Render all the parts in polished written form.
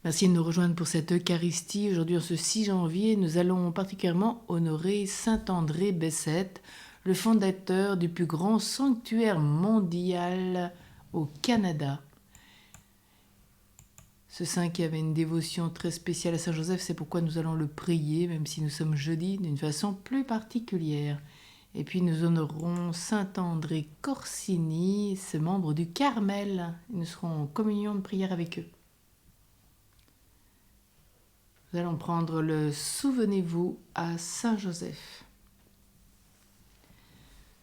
Merci de nous rejoindre pour cette Eucharistie. Aujourd'hui, en ce 6 janvier, nous allons particulièrement honorer Saint André Bessette, le fondateur du plus grand sanctuaire mondial au Canada. Ce saint qui avait une dévotion très spéciale à Saint Joseph, c'est pourquoi nous allons le prier, même si nous sommes jeudi, d'une façon plus particulière. Et puis nous honorons Saint André Corsini, ce membre du Carmel. Nous serons en communion de prière avec eux. Nous allons prendre le Souvenez-vous à Saint Joseph.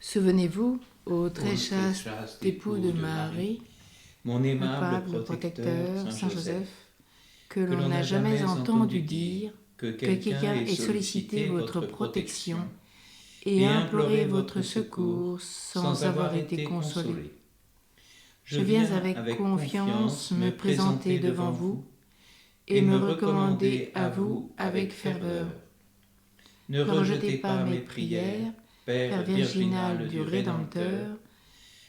Souvenez-vous, ô très chaste époux de Marie, mon aimable protecteur, Saint Joseph, que l'on n'a jamais entendu dire que quelqu'un ait sollicité votre protection et imploré votre secours sans avoir été consolé. Je viens avec confiance me présenter devant vous et me recommander à vous avec ferveur. Ne rejetez pas mes prières, Père virginal du Rédempteur,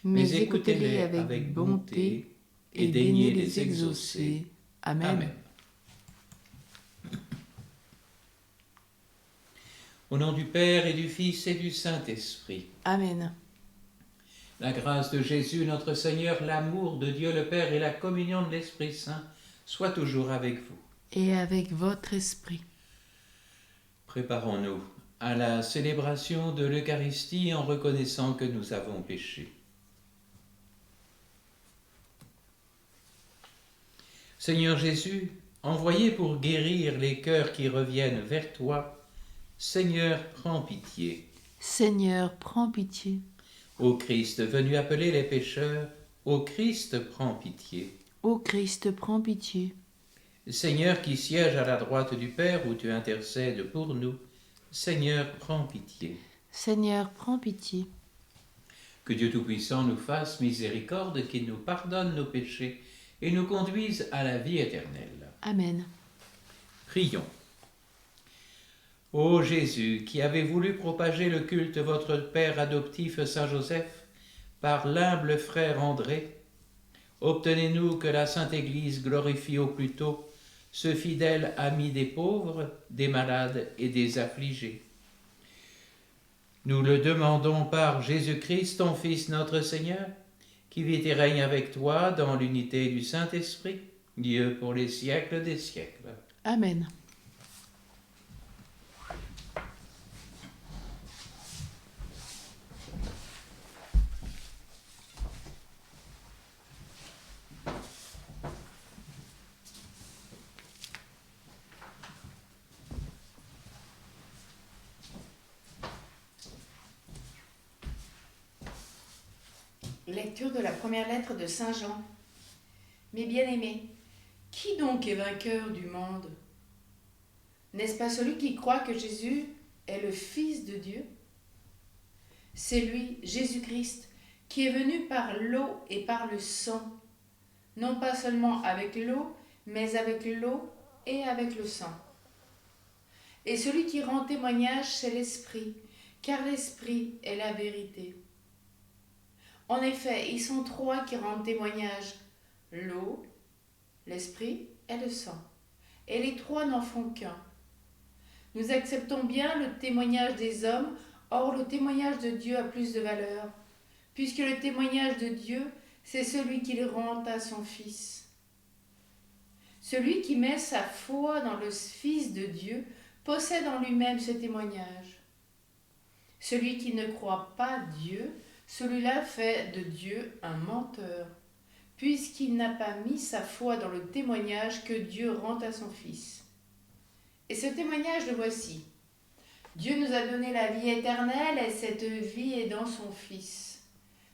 mais écoutez-les avec bonté et daignez les exaucer. Amen. Au nom du Père et du Fils et du Saint-Esprit. Amen. La grâce de Jésus, notre Seigneur, l'amour de Dieu le Père et la communion de l'Esprit Saint soient toujours avec vous. Et avec votre esprit. Préparons-nous à la célébration de l'Eucharistie en reconnaissant que nous avons péché. Seigneur Jésus, envoyé pour guérir les cœurs qui reviennent vers toi, Seigneur, prends pitié. Seigneur, prends pitié. Ô Christ, venu appeler les pécheurs, ô Christ, prends pitié. Ô Christ, prends pitié. Seigneur qui siège à la droite du Père où tu intercèdes pour nous, Seigneur, prends pitié. Seigneur, prends pitié. Que Dieu Tout-Puissant nous fasse miséricorde, qu'il nous pardonne nos péchés et nous conduise à la vie éternelle. Amen. Prions. Ô Jésus, qui avez voulu propager le culte de votre Père adoptif Saint Joseph par l'humble frère André, obtenez-nous que la Sainte Église glorifie au plus tôt ce fidèle ami des pauvres, des malades et des affligés. Nous le demandons par Jésus-Christ, ton Fils notre Seigneur, qui vit et règne avec toi dans l'unité du Saint-Esprit, Dieu pour les siècles des siècles. Amen. Lecture de la première lettre de Saint Jean. Mes bien-aimés, qui donc est vainqueur du monde? N'est-ce pas celui qui croit que Jésus est le Fils de Dieu? C'est lui, Jésus-Christ, qui est venu par l'eau et par le sang, non pas seulement avec l'eau, mais avec l'eau et avec le sang. Et celui qui rend témoignage, c'est l'Esprit, car l'Esprit est la vérité. En effet, ils sont trois qui rendent témoignage, l'eau, l'Esprit et le sang. Et les trois n'en font qu'un. Nous acceptons bien le témoignage des hommes, or le témoignage de Dieu a plus de valeur, puisque le témoignage de Dieu, c'est celui qu'il rend à son Fils. Celui qui met sa foi dans le Fils de Dieu possède en lui-même ce témoignage. Celui qui ne croit pas Dieu, celui-là fait de Dieu un menteur, puisqu'il n'a pas mis sa foi dans le témoignage que Dieu rend à son Fils. Et ce témoignage le voici. Dieu nous a donné la vie éternelle et cette vie est dans son Fils.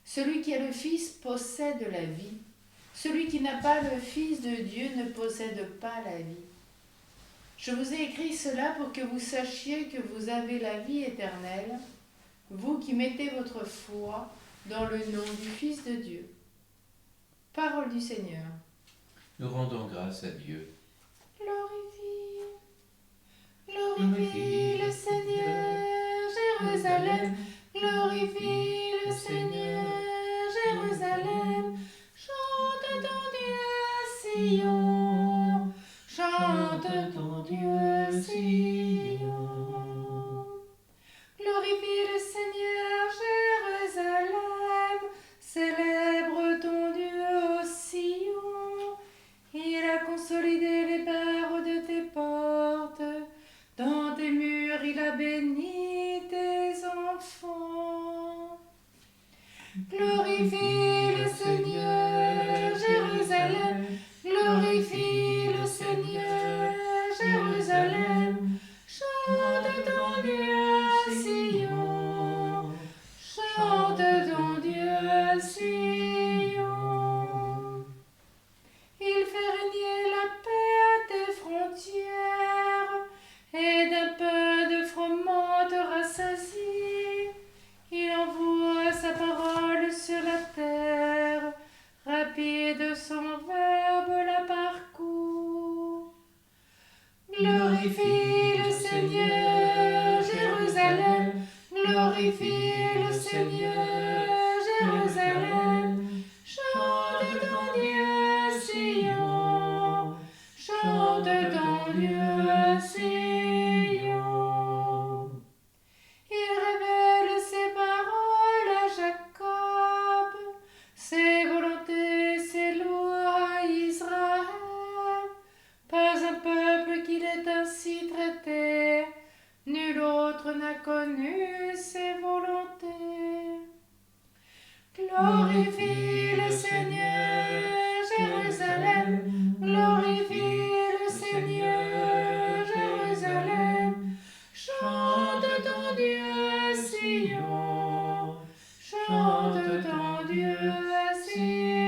Celui qui a le Fils possède la vie. Celui qui n'a pas le Fils de Dieu ne possède pas la vie. Je vous ai écrit cela pour que vous sachiez que vous avez la vie éternelle, vous qui mettez votre foi dans le nom du Fils de Dieu. Parole du Seigneur. Nous rendons grâce à Dieu. Glorifie le Seigneur, Jérusalem. Glorifie le Seigneur, Jérusalem. Chante ton Dieu à Sion. chante ton Dieu, Sion. Glorifie le Seigneur, Jérusalem, célèbre ton Dieu au Sion. Il a consolidé les barreaux de tes portes, dans tes murs il a béni tes enfants. Glorifie le Seigneur, Jérusalem, glorifie le Seigneur, Jérusalem, chante ton Dieu, Sion, chante ton Dieu, Sion. Il fait régner la paix à tes frontières, et d'un pain de froment te rassasie. Il envoie sa parole sur la terre, rapide son verbe la parcourt. Glorifie le Seigneur, Jérusalem, glorifie le Seigneur, Jérusalem, chante ton Dieu, Sion, chante ton Dieu, Sion. Il révèle ses paroles à Jacob, ses volontés, ses lois à Israël. Pas un peuple qu'il ait ainsi traité, nul autre n'a connu ses volontés. Glorifie le Seigneur, Jérusalem, glorifie le Seigneur, Jérusalem, chante ton Dieu, Sion, chante ton Dieu, Sion.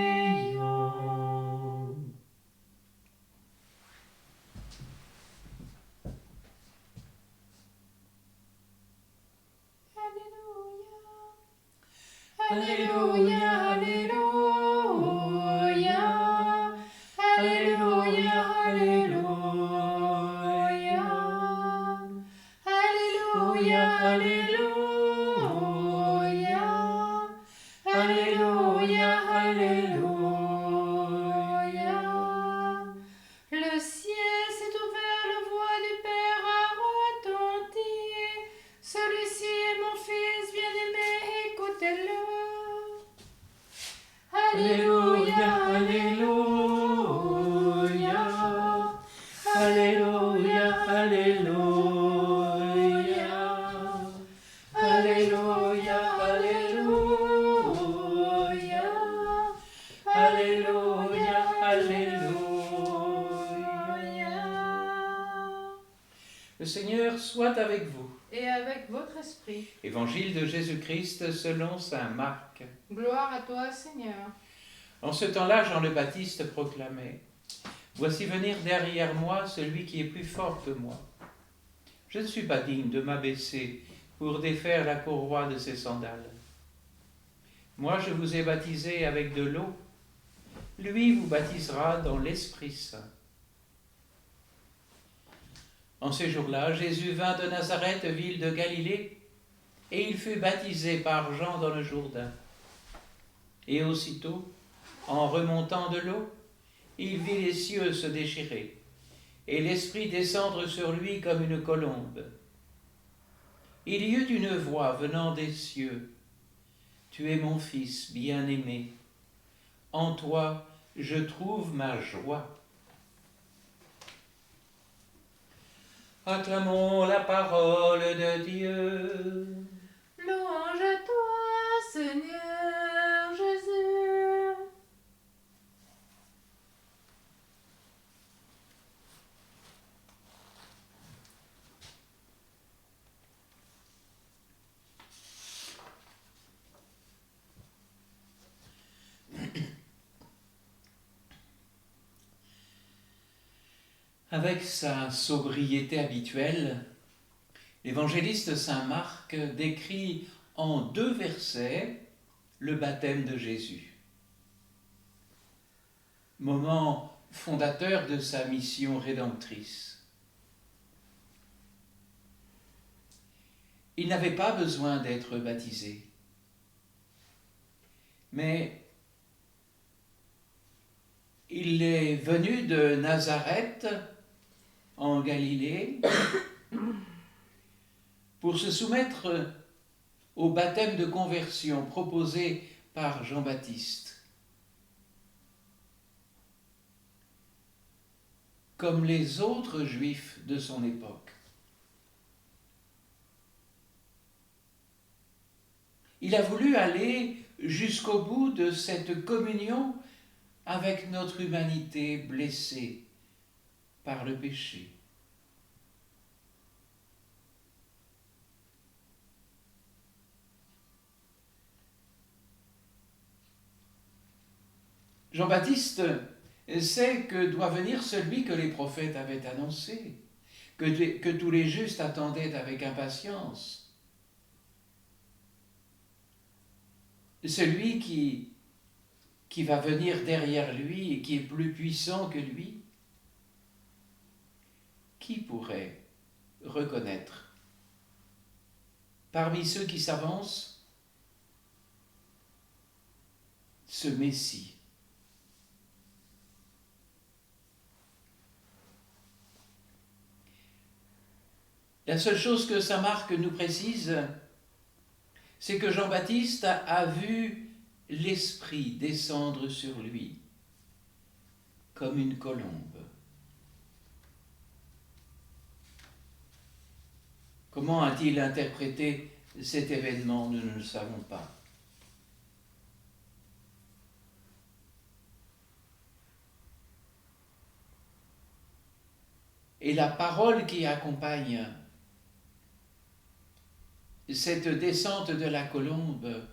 Alléluia, Alléluia, Alléluia, Alléluia, Alléluia, Alléluia, Alléluia, Alléluia. Le ciel s'est ouvert, la voix du Père a retenti. Celui-ci est mon Fils bien-aimé, écoutez-le. Alléluia, Alléluia, Alléluia, Alléluia, Alléluia, Alléluia, Alléluia, Alléluia. Le Seigneur soit avec vous. Et avec votre esprit. Évangile de Jésus-Christ selon saint Marc. Gloire à toi, Seigneur. En ce temps-là, Jean le Baptiste proclamait : Voici venir derrière moi celui qui est plus fort que moi. Je ne suis pas digne de m'abaisser pour défaire la courroie de ses sandales. Moi, je vous ai baptisé avec de l'eau. Lui vous baptisera dans l'Esprit Saint. En ces jours-là, Jésus vint de Nazareth, ville de Galilée, et il fut baptisé par Jean dans le Jourdain. Et aussitôt, en remontant de l'eau, il vit les cieux se déchirer, et l'Esprit descendre sur lui comme une colombe. Il y eut une voix venant des cieux : Tu es mon Fils bien-aimé, en toi je trouve ma joie. Acclamons la parole de Dieu. Louange à toi, Seigneur Jésus. Avec sa sobriété habituelle, l'évangéliste saint Marc décrit en 2 versets le baptême de Jésus. Moment fondateur de sa mission rédemptrice. Il n'avait pas besoin d'être baptisé, mais il est venu de Nazareth en Galilée pour se soumettre au baptême de conversion proposé par Jean-Baptiste. Comme les autres juifs de son époque. Il a voulu aller jusqu'au bout de cette communion avec notre humanité blessée par le péché. Jean-Baptiste sait que doit venir celui que les prophètes avaient annoncé, que tous les justes attendaient avec impatience. Celui qui va venir derrière lui et qui est plus puissant que lui. Qui pourrait reconnaître parmi ceux qui s'avancent ce Messie? La seule chose que saint Marc nous précise, c'est que Jean-Baptiste a vu l'Esprit descendre sur lui comme une colombe. Comment a-t-il interprété cet événement? Nous ne le savons pas. Et la parole qui accompagne cette descente de la colombe,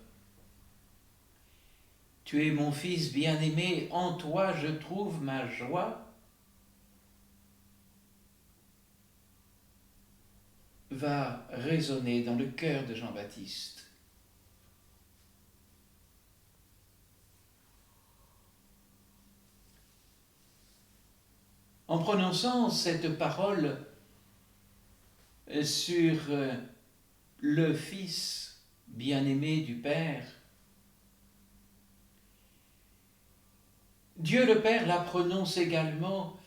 « Tu es mon fils bien-aimé, en toi je trouve ma joie », va résonner dans le cœur de Jean-Baptiste. En prononçant cette parole sur le Fils bien-aimé du Père, Dieu le Père la prononce également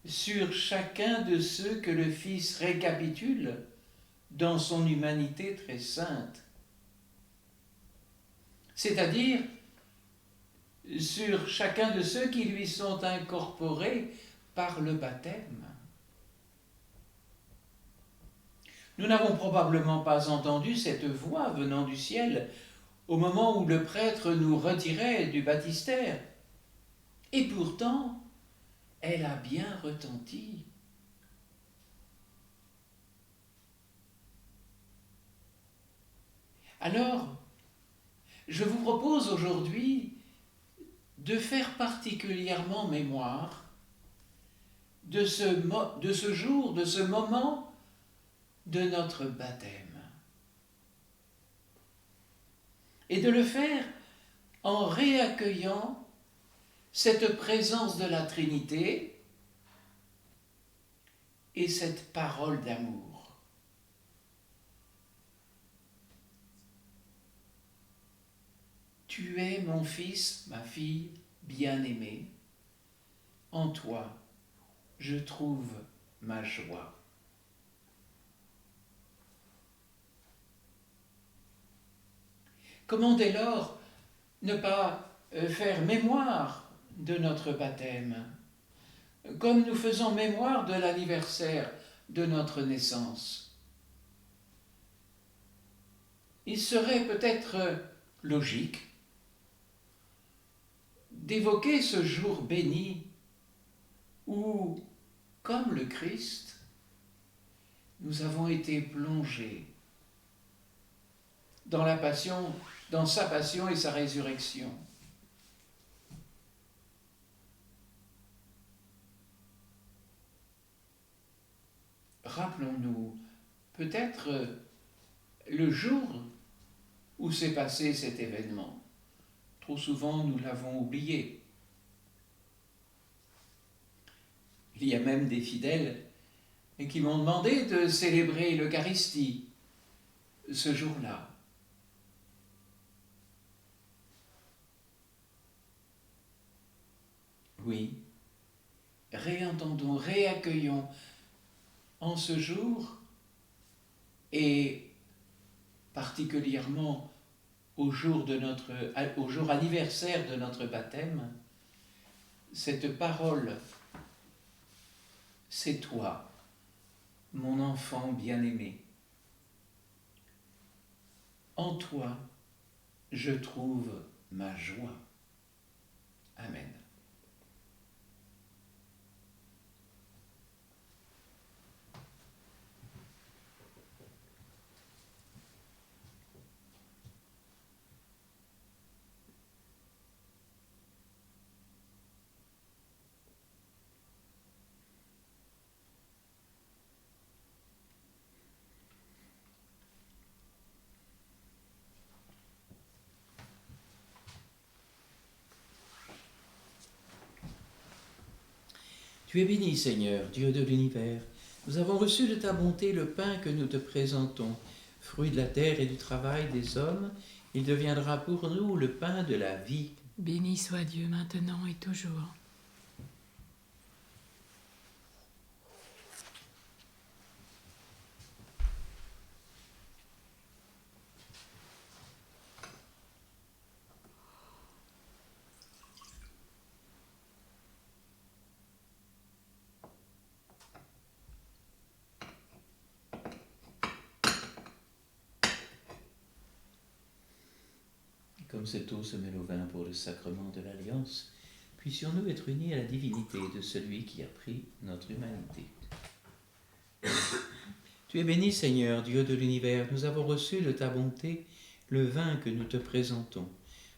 sur chacun de ceux que le Fils récapitule dans son humanité très sainte, c'est-à-dire sur chacun de ceux qui lui sont incorporés par le baptême. Nous n'avons probablement pas entendu cette voix venant du ciel au moment où le prêtre nous retirait du baptistère. Et pourtant, elle a bien retenti. Alors, je vous propose aujourd'hui de faire particulièrement mémoire de ce jour, de ce moment de notre baptême. Et de le faire en réaccueillant cette présence de la Trinité et cette parole d'amour. Tu es mon fils, ma fille bien-aimée, en toi je trouve ma joie. Comment dès lors ne pas faire mémoire de notre baptême, comme nous faisons mémoire de l'anniversaire de notre naissance? Il serait peut-être logique d'évoquer ce jour béni où, comme le Christ, nous avons été plongés dans la passion, dans sa passion et sa résurrection. Rappelons-nous peut-être le jour où s'est passé cet événement. Trop souvent, nous l'avons oublié. Il y a même des fidèles qui m'ont demandé de célébrer l'Eucharistie ce jour-là. Oui, réentendons, réaccueillons en ce jour, et particulièrement au jour anniversaire de notre baptême, cette parole, c'est toi, mon enfant bien-aimé. En toi, je trouve ma joie. Amen. Tu es béni, Seigneur, Dieu de l'univers. Nous avons reçu de ta bonté le pain que nous te présentons, fruit de la terre et du travail des hommes. Il deviendra pour nous le pain de la vie. Béni soit Dieu maintenant et toujours. Comme cette eau se mêle au vin pour le sacrement de l'Alliance, puissions-nous être unis à la divinité de celui qui a pris notre humanité. Tu es béni, Seigneur, Dieu de l'univers. Nous avons reçu de ta bonté le vin que nous te présentons,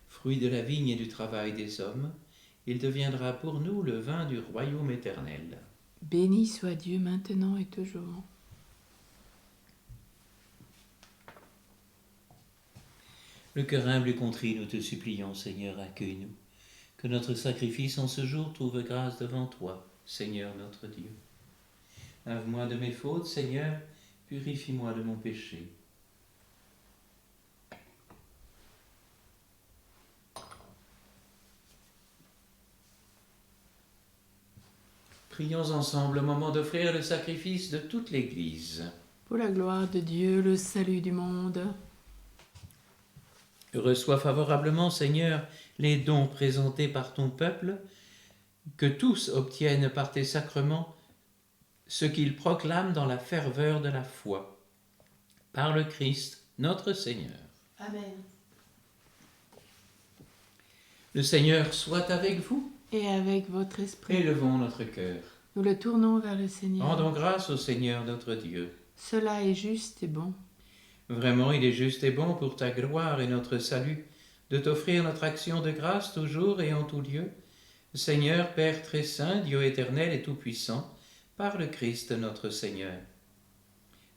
fruit de la vigne et du travail des hommes. Il deviendra pour nous le vin du royaume éternel. Béni soit Dieu maintenant et toujours. Le cœur humble et contrit, nous te supplions, Seigneur, accueille-nous. Que notre sacrifice en ce jour trouve grâce devant toi, Seigneur notre Dieu. Lave-moi de mes fautes, Seigneur, purifie-moi de mon péché. Prions ensemble au moment d'offrir le sacrifice de toute l'Église. Pour la gloire de Dieu, le salut du monde. Reçois favorablement, Seigneur, les dons présentés par ton peuple, que tous obtiennent par tes sacrements ce qu'ils proclament dans la ferveur de la foi. Par le Christ, notre Seigneur. Amen. Le Seigneur soit avec vous. Et avec votre esprit. Élevons notre cœur. Nous le tournons vers le Seigneur. Rendons grâce au Seigneur notre Dieu. Cela est juste et bon. Vraiment, il est juste et bon pour ta gloire et notre salut de t'offrir notre action de grâce toujours et en tout lieu. Seigneur, Père très saint, Dieu éternel et tout-puissant, par le Christ notre Seigneur.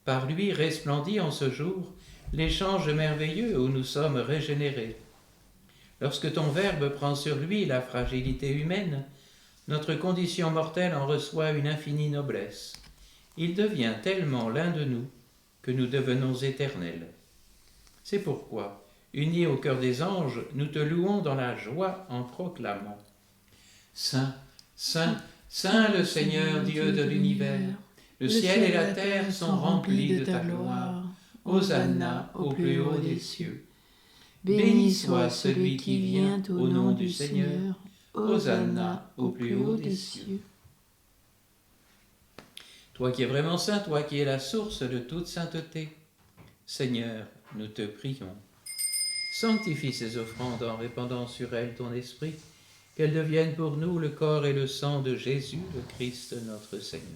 Par lui resplendit en ce jour l'échange merveilleux où nous sommes régénérés. Lorsque ton Verbe prend sur lui la fragilité humaine, notre condition mortelle en reçoit une infinie noblesse. Il devient tellement l'un de nous que nous devenons éternels. C'est pourquoi, unis au cœur des anges, nous te louons dans la joie en proclamant « Saint, Saint, Saint le Seigneur Dieu de l'univers, le ciel et la terre sont remplis de ta gloire. Hosanna au plus haut des cieux. Béni soit celui qui vient au nom du Seigneur. Hosanna au plus haut des cieux. » Toi qui es vraiment saint, toi qui es la source de toute sainteté, Seigneur, nous te prions. Sanctifie ces offrandes en répandant sur elles ton esprit, qu'elles deviennent pour nous le corps et le sang de Jésus, le Christ notre Seigneur.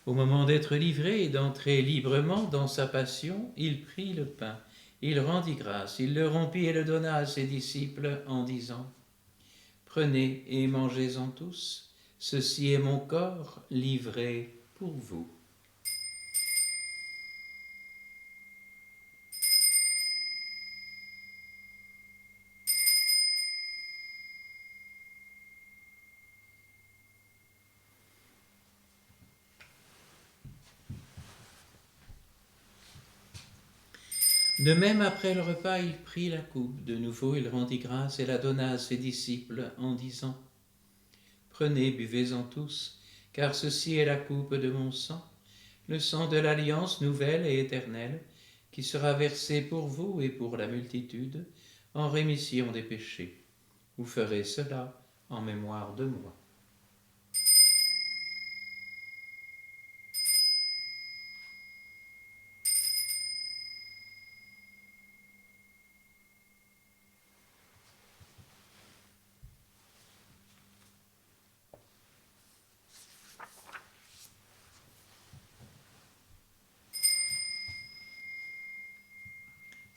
Au moment d'être livré et d'entrer librement dans sa passion, il prit le pain, il rendit grâce, il le rompit et le donna à ses disciples en disant « Prenez et mangez-en tous, ceci est mon corps livré pour vous. » De même, après le repas, il prit la coupe. De nouveau, il rendit grâce et la donna à ses disciples en disant « Prenez, buvez-en tous, car ceci est la coupe de mon sang, le sang de l'alliance nouvelle et éternelle, qui sera versé pour vous et pour la multitude, en rémission des péchés. Vous ferez cela en mémoire de moi.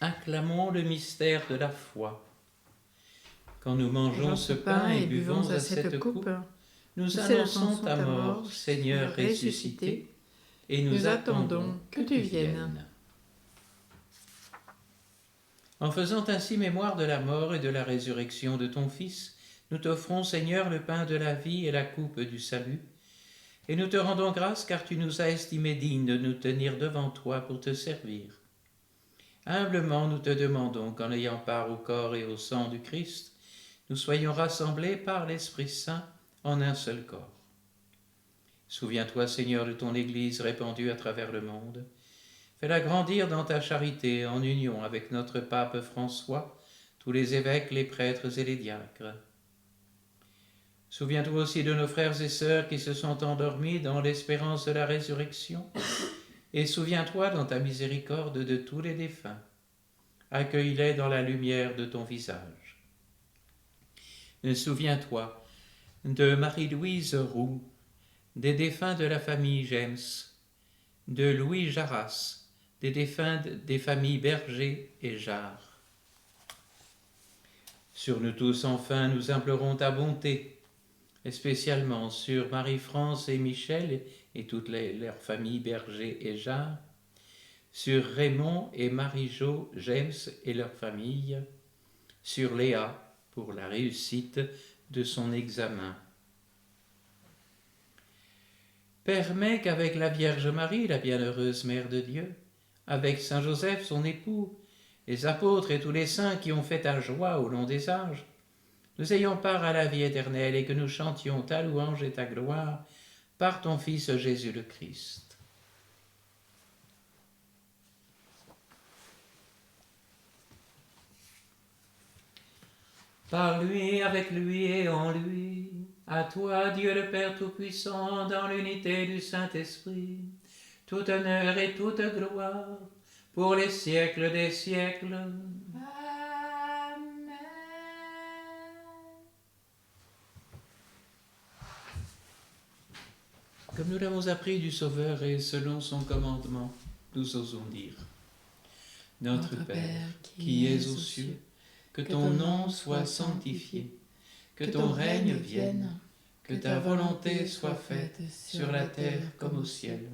Acclamons le mystère de la foi. Quand nous mangeons ce pain et buvons à cette coupe, nous annonçons ta mort, Seigneur ressuscité, et nous attendons que tu viennes. En faisant ainsi mémoire de la mort et de la résurrection de ton Fils, nous t'offrons, Seigneur, le pain de la vie et la coupe du salut, et nous te rendons grâce car tu nous as estimés dignes de nous tenir devant toi pour te servir. Humblement, nous te demandons qu'en ayant part au corps et au sang du Christ, nous soyons rassemblés par l'Esprit Saint en un seul corps. Souviens-toi, Seigneur, de ton Église répandue à travers le monde. Fais-la grandir dans ta charité en union avec notre pape François, tous les évêques, les prêtres et les diacres. Souviens-toi aussi de nos frères et sœurs qui se sont endormis dans l'espérance de la résurrection, et souviens-toi dans ta miséricorde de tous les défunts. Accueille-les dans la lumière de ton visage. Souviens-toi de Marie-Louise Roux, des défunts de la famille James, de Louis Jarras, des défunts des familles Berger et Jarre. Sur nous tous, enfin, nous implorons ta bonté, et spécialement sur Marie-France et Michel et toutes leurs familles Berger et Jarre, sur Raymond et Marie-Jo James et leurs familles, sur Léa pour la réussite de son examen. Permets qu'avec la Vierge Marie, la bienheureuse Mère de Dieu, avec Saint Joseph, son époux, les apôtres et tous les saints qui ont fait ta joie au long des âges, nous ayons part à la vie éternelle et que nous chantions ta louange et ta gloire par ton Fils Jésus le Christ. Par lui, avec lui et en lui, à toi, Dieu le Père Tout-Puissant, dans l'unité du Saint-Esprit, tout honneur et toute gloire, pour les siècles des siècles. Amen. Comme nous l'avons appris du Sauveur et selon son commandement, nous osons dire: Notre Père, qui es aux cieux, que ton nom soit sanctifié, que ton règne vienne, que ta volonté soit faite sur la terre comme au ciel.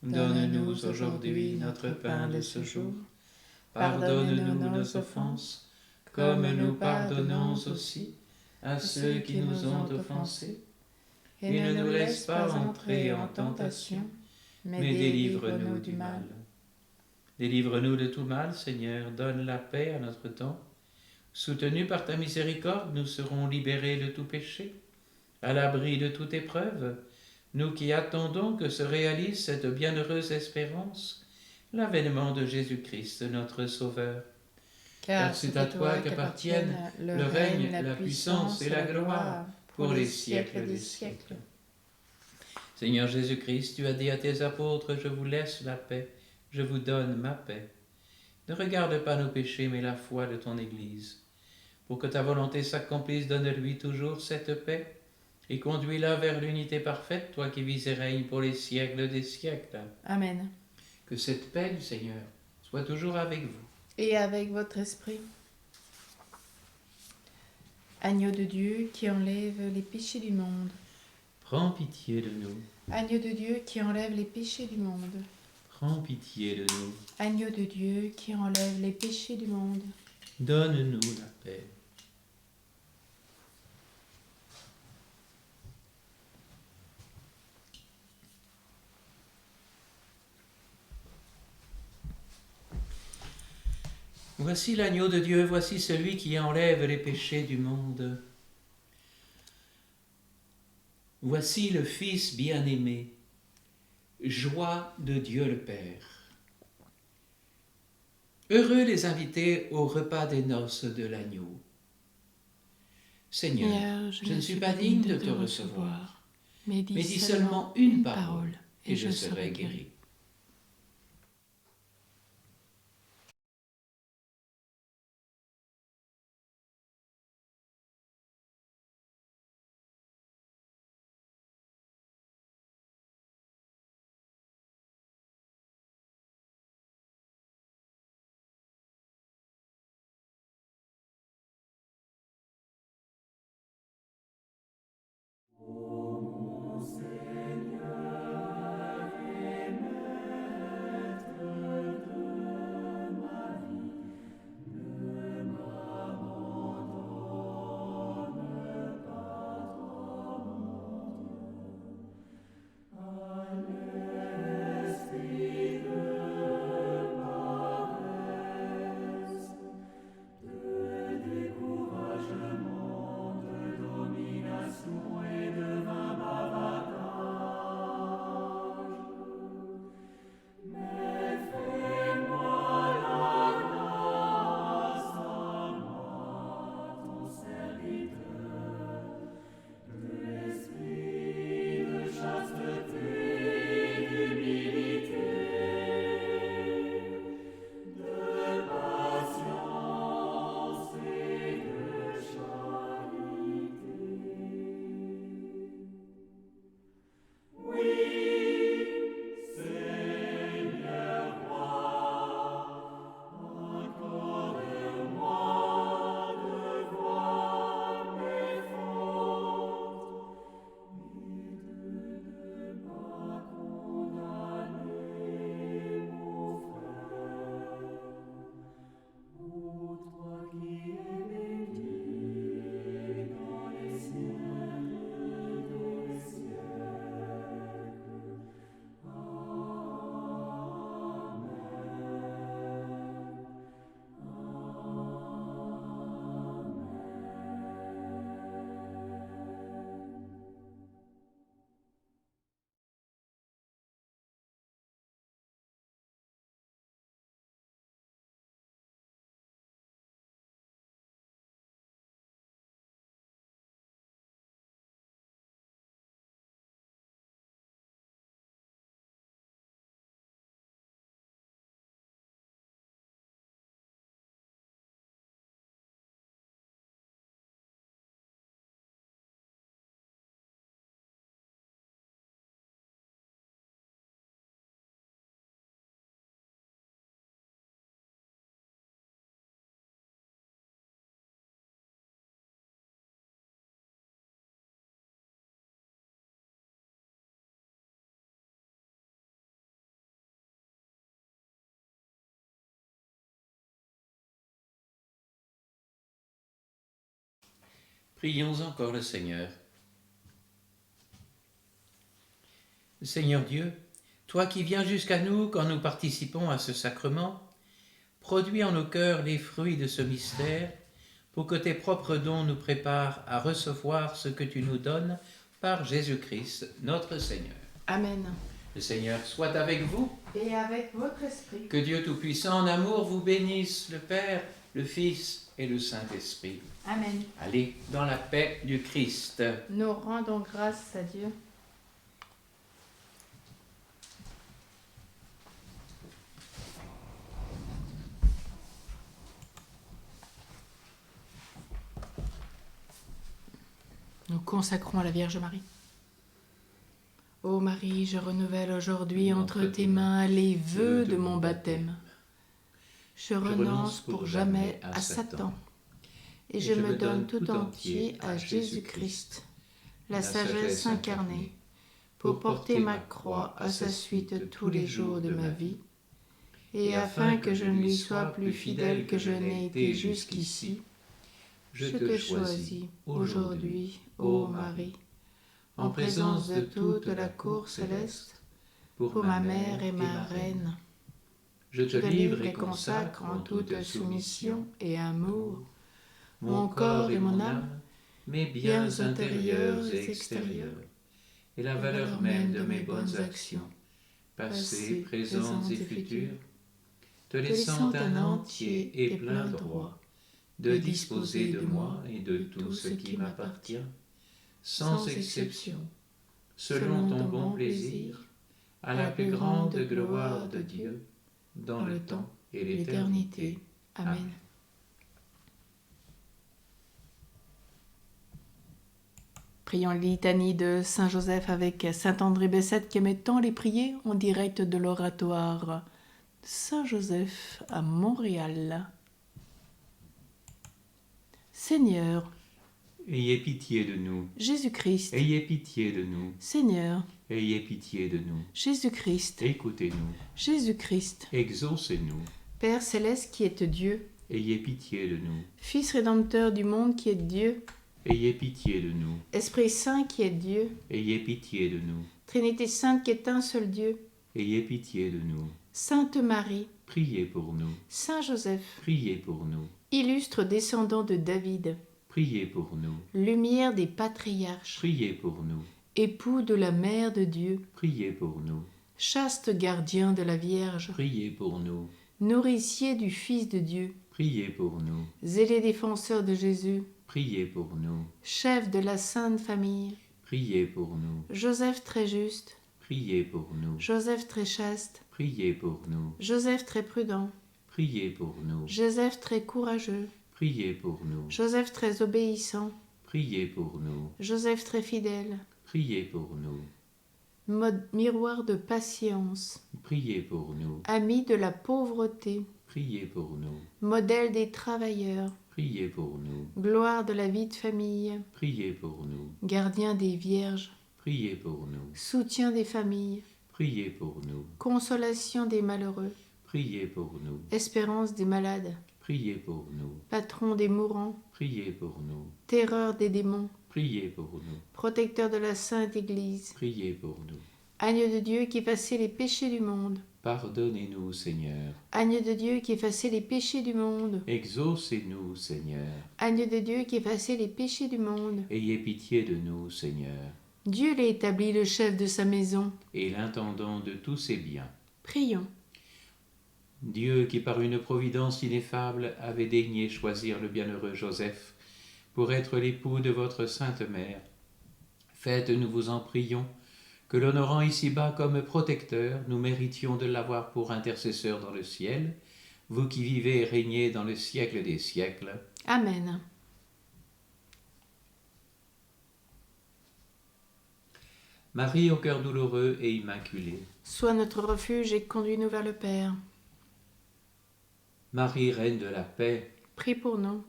Donne-nous aujourd'hui notre pain de ce jour. Pardonne-nous nos offenses, comme nous pardonnons aussi à ceux qui nous ont offensés. Et ne nous laisse pas entrer en tentation, mais délivre-nous du mal. Délivre-nous de tout mal, Seigneur, donne la paix à notre temps. Soutenus par ta miséricorde, nous serons libérés de tout péché, à l'abri de toute épreuve, nous qui attendons que se réalise cette bienheureuse espérance, l'avènement de Jésus-Christ, notre Sauveur. Car c'est à toi qu'appartiennent le règne, la puissance et la gloire pour les siècles des siècles. Seigneur Jésus-Christ, tu as dit à tes apôtres: je vous laisse la paix, je vous donne ma paix. Ne regarde pas nos péchés, mais la foi de ton Église. Pour que ta volonté s'accomplisse, donne-lui toujours cette paix, et conduis-la vers l'unité parfaite, toi qui vis et règnes pour les siècles des siècles. Amen. Que cette paix du Seigneur soit toujours avec vous. Et avec votre esprit. Agneau de Dieu qui enlève les péchés du monde. Prends pitié de nous. Agneau de Dieu qui enlève les péchés du monde. Prends pitié de nous. Agneau de Dieu qui enlève les péchés du monde. Donne-nous la paix. Voici l'agneau de Dieu, voici celui qui enlève les péchés du monde. Voici le Fils bien-aimé, joie de Dieu le Père. Heureux les invités au repas des noces de l'agneau. Seigneur, je ne suis pas digne de te recevoir, mais dis seulement une parole et je serai guéri. Prions encore le Seigneur. Seigneur Dieu, toi qui viens jusqu'à nous quand nous participons à ce sacrement, produis en nos cœurs les fruits de ce mystère, pour que tes propres dons nous préparent à recevoir ce que tu nous donnes par Jésus-Christ, notre Seigneur. Amen. Le Seigneur soit avec vous. Et avec votre esprit. Que Dieu Tout-Puissant en amour vous bénisse, le Père, le Fils et le Saint-Esprit. Amen. Allez dans la paix du Christ. Nous rendons grâce à Dieu. Nous consacrons à la Vierge Marie. Ô Marie, je renouvelle aujourd'hui entre tes mains les vœux de mon baptême. Je renonce pour jamais à Satan et je me donne tout entier à Jésus-Christ, la sagesse incarnée, pour porter ma croix à sa suite tous les jours de ma vie, et afin que je ne lui sois plus fidèle que je n'ai été jusqu'ici, je te choisis aujourd'hui, ô Marie, en présence de toute la cour céleste, pour ma mère et ma reine. Je te livre et consacre en toute soumission et amour mon corps et mon âme, mes biens intérieurs et extérieurs, et la valeur même de mes bonnes actions, passées, présentes et futures, te laissant un entier et plein droit de disposer de moi et de tout ce qui m'appartient, sans exception, selon ton bon plaisir, à la plus grande gloire de Dieu, dans le temps et l'éternité. Amen. Prions la litanie de Saint Joseph avec Saint André Bessette qui aimait tant les prier en direct de l'oratoire Saint Joseph à Montréal. Seigneur, ayez pitié de nous. Jésus-Christ, Ayez pitié de nous. Seigneur, Ayez pitié de nous. Jésus-Christ, Écoutez-nous. Jésus-Christ, Exaucez-nous. Père céleste qui êtes Dieu, Ayez pitié de nous. Fils rédempteur du monde qui êtes Dieu, Ayez pitié de nous. Esprit Saint qui est Dieu, Ayez pitié de nous. Trinité Sainte qui est un seul Dieu, Ayez pitié de nous. Sainte Marie, Priez pour nous. Saint Joseph, Priez pour nous. illustre descendant de David, Priez pour nous. lumière des patriarches, Priez pour nous. époux de la Mère de Dieu, Priez pour nous. chaste gardien de la Vierge, Priez pour nous. nourricier du Fils de Dieu, Priez pour nous. zélé défenseur de Jésus, Priez pour nous. chef de la Sainte Famille, Priez pour nous. Joseph très juste, Priez pour nous. Joseph très chaste, Priez pour nous. Joseph très prudent, Priez pour nous. Joseph très courageux, Priez pour nous. Joseph très obéissant, Priez pour nous. Joseph très fidèle, Priez pour nous. miroir de patience, Priez pour nous. ami de la pauvreté, Priez pour nous. modèle des travailleurs, Priez pour nous. gloire de la vie de famille, Priez pour nous. gardien des vierges, Priez pour nous. soutien des familles, Priez pour nous. consolation des malheureux, Priez pour nous. espérance des malades, Priez pour nous. patron des mourants, Priez pour nous. terreur des démons, Priez pour nous. protecteur de la Sainte Église, Priez pour nous. agneau de Dieu qui effaçait les péchés du monde, Pardonnez-nous, Seigneur. agneau de Dieu qui effaçait les péchés du monde, Exaucez-nous, Seigneur. agneau de Dieu qui effaçait les péchés du monde. Ayez pitié de nous, Seigneur, Dieu l'a établi le chef de sa maison. et l'intendant de tous ses biens. Prions. Dieu qui par une providence ineffable avait daigné choisir le bienheureux Joseph pour être l'époux de votre sainte mère, faites, nous vous en prions, que l'honorant ici-bas comme protecteur, nous méritions de l'avoir pour intercesseur dans le ciel, vous qui vivez et régnez dans le siècle des siècles. Amen. Marie au cœur douloureux et immaculé. Sois notre refuge et conduis-nous vers le Père. Marie, reine de la paix. Prie pour nous.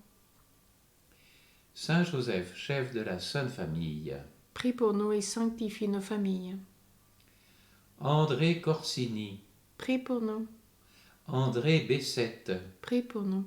Saint Joseph, chef de la Sainte Famille. Prie pour nous et sanctifie nos familles. André Corsini. Prie pour nous. André Bessette. Prie pour nous.